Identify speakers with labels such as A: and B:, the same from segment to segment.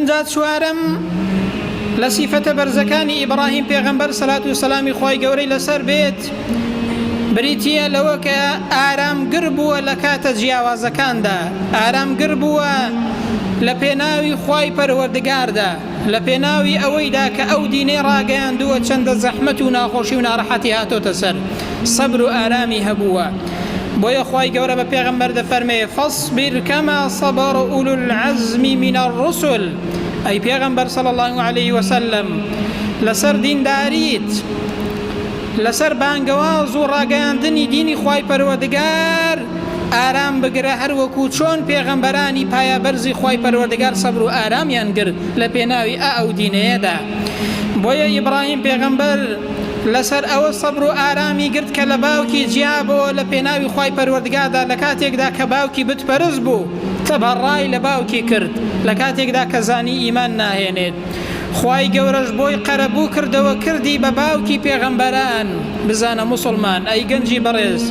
A: ئەنجا چوارەم لە سیفەتە بەرزەکانی ئیبراهیم پێغەمبەر سەلات و سەلامی خۆی گەورەی لەسەر بێت بریتیە لەوە کە ئارامگر بووە لە کاتە جیاوازەکاندا، ئارامگر بووە لە پێناوی خوای پەروەردگاردا، لە پێناوی ئەوەیدا کە ئەو دینەی ڕاگەیاندووە چەندە زەحمەت و ناخۆشی و ناڕەحەتی هاتۆتە سەر، سەبر و ئارامی هەبووە. بۆیە خوای گەورە بە پێغەمبەر دەفەرمێ فەصبر کەما صەبەر ئولو العەزم من الرسل. ئەی پێغەمبەر صلی الله علیه وسلم لەسەر دینداریت، لەسەر بانگەواز و ڕاگەیاندنی دینی خوای پەروەردگار ئارام بگرە، هەروەکو چۆن پێغەمبەرانی پایەبەرزی خوای پەروەردگار سەبر و ئارامیان گرت لە پێناوی ئەو دینەیەدا. بۆیە ئیبراهیم پێغەمبەر لەسەر ئەوە سەبر و ئارامی گرت کە لە باوکی جیابەوە لە پێناوی خوای پەروەردگاردا، لە کاتێکدا کە باوکی بتپەرست بوو تەبەڕای لە باوکی کرد، لە کاتێکدا کە زانی ئیمان ناهێنێت. خوای گەورەش بۆی قەرەبوو کردەوە کردی بە باوکی پێغەمبەران. بزانە موسڵمان ئەی گەنجی بەڕێز،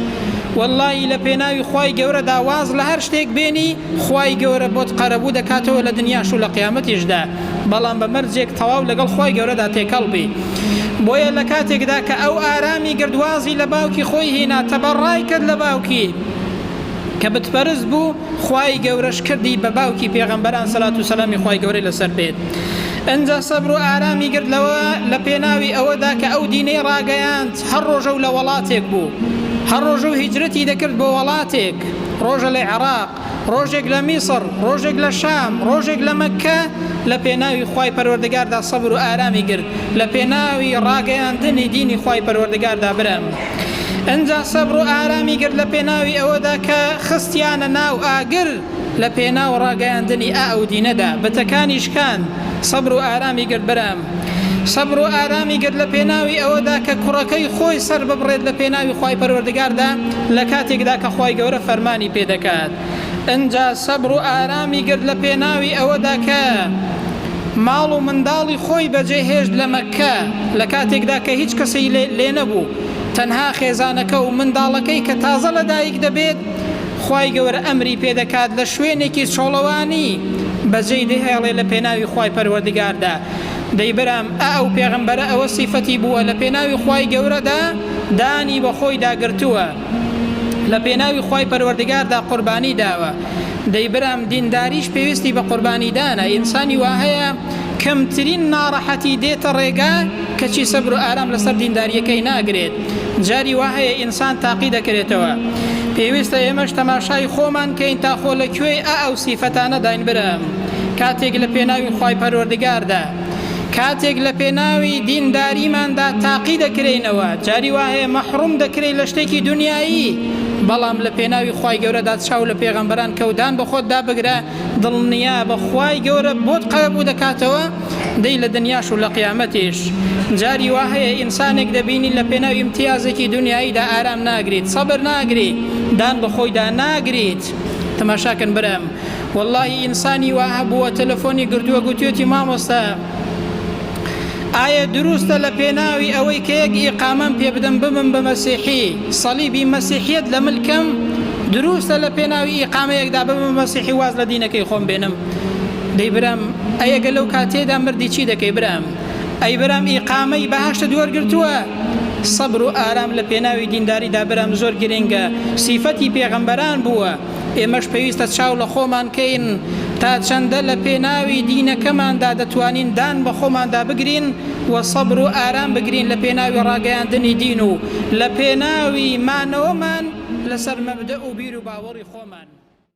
A: واللهی لە پێناوی خوای گەورە داواز لە هەر شتێک بێنی خوای گەورە بۆت قەرەبوو دەکاتەوە لە دنیاش و لە قیامەتیشدا، بەڵام بە مەرجێک تەواو لەگەڵ خوای گەورەدا تێکەڵ بی. بۆیە لە کاتێکدا کە ئەو ئارامی گردوازی لە باوکی خۆی هێنا تەبەڕای کرد لە باوکی کە بتپەرست بوو، خوای گەورەش کردی بە باوکی پێغەمبەران سەلات و سەلامی خوای گەورەی لەسەر بێت. ئەنجا سەبر و ئارامی گرت لەوە لە پێناوی ئەوەدا کە ئەو دینەی ڕاگەیاند هەر ڕۆژە و لە وڵاتێک بوو، هەر ڕۆژە و هیجرەتی دەکرد بۆ وڵاتێک، ڕۆژە لە عێراق، ڕۆژێک لە میسر، ڕۆژێک لە شام، ڕۆژێک لە مەککە، لە پێناوی خوای پەروەردگاردا سەبر و ئارامی گرت، لە پێناوی ڕاگەیاندنی دینی خوای پەروەردگاردا برم. ئەنجا سەبر و ئارامی گرت لە پێناوی ئەوەدا کە خستیانە ناو ئاگر لە پێناو ڕاگەیاندنی ئەو دینەدا، بتەکانی شکان سەبر و ئارامی گرت برم. سەبر و ئارامی گرت لە پێناوی ئەوەدا کە کوڕەکەی خۆی سەر ببڕێت لە پێناوی خوای پەروەردگاردا لە کاتێکدا کە خوای گەورە فەرمانی پێدەکات. ئەنجا سەبر و ئارامی گرت لە پێناوی ئەوەدا کە ماڵ و منداڵی خۆی بەجێهێشت لە مەککە لە کاتێکدا کە هیچ کەسی لێ نەبوو، تەنها خێزانەکە و منداڵەکەی کە تازە لە دایک دەبێت، خوای گەورە ئەمری پێدەکات لە شوێنێکی چۆڵەوانی بەجێی دەهێڵێ لە پێناوی خوای پەروەردگاردا. دەیبرام ئەو پێغەمبەرە ئەوە سیفەتی بووە لە پێناوی خوای گەورەدا دانی بە خۆی داگرتووە، لە پێناوی خوای پەروەردگاردا قوربانی داوە. دەیبرام دینداریش پێویستی بە قوربانیدانە. ئینسانی وا هەیە کەمترین ناڕەحەتی دێتە ڕێگا کەچی سەبر و ئارام لەسەر دینداریەکەی ناگرێت. جاری وا هەیە ئینسان تاقی دەکرێتەوە. پێویستە ئێمەش تەماشای خۆمان کەین تا خۆ لەکوێی ئەو سیفەتانە داین برم. کاتێک لە پێناوی خوای پەروەردگاردا، کاتێک لە پێناوی دینداریماندا تاقی دەکرێنەوە، جاری وا هەیە مەحروم دەکرێت لە شتێکی دنیایی، بەڵام لە پێناوی خوای گەورەدا چاو لە پێغەمبەران کەودان بە خۆت دابگرە، دڵنیا بە خوای گەورە بۆت قەرەبوو دەکاتەوە دەی لە دنیاش و لە قیامەتیش. جاری وا هەیە ئینسانێک دەبینی لە پێناوی امتیازێکی دنیاییدا ئارام ناگریت، سەبر ناگریت، دان بە خۆیدا ناگریت. تەماشاکەن برم، واللهی ئینسانی وا هەبووە تەلەفۆنی گردووە گوتوێتی مامۆستا ئایا دروستە لە پێناوی ئەوەی کە یەک ئیقامەم پێ بدەم بمم بە مەسیحی، سەلیبی مەسیحیەت لە ملکم، دروستە لە پێناوی ئیقامەیەکدا بمم مەسیحی واز لە دینەکەی خۆم بێنم؟ دەی برام ئەیەگە لەو کاتێدا مردی چی دەکەی برام؟ ئەی برام ئیقامەی بەهەشتت وەرگرتووە؟ سەبر و ئارام لە پێناوی دینداریدا برام زۆر گرنگە، سیفەتی پێغەمبەران بووە. ئێمەش پێویستە چاو لە خۆمان کەین تا چەندە لە پێناوی دینەکەماندا دەتوانین دان بە خۆماندا بگرین و سەبر و ئارام بگرین لە پێناوی ڕاگەیاندنی دین و لە پێناوی مانەوەمان لەسەر مەبدە و بیر و باوەڕی خۆمان.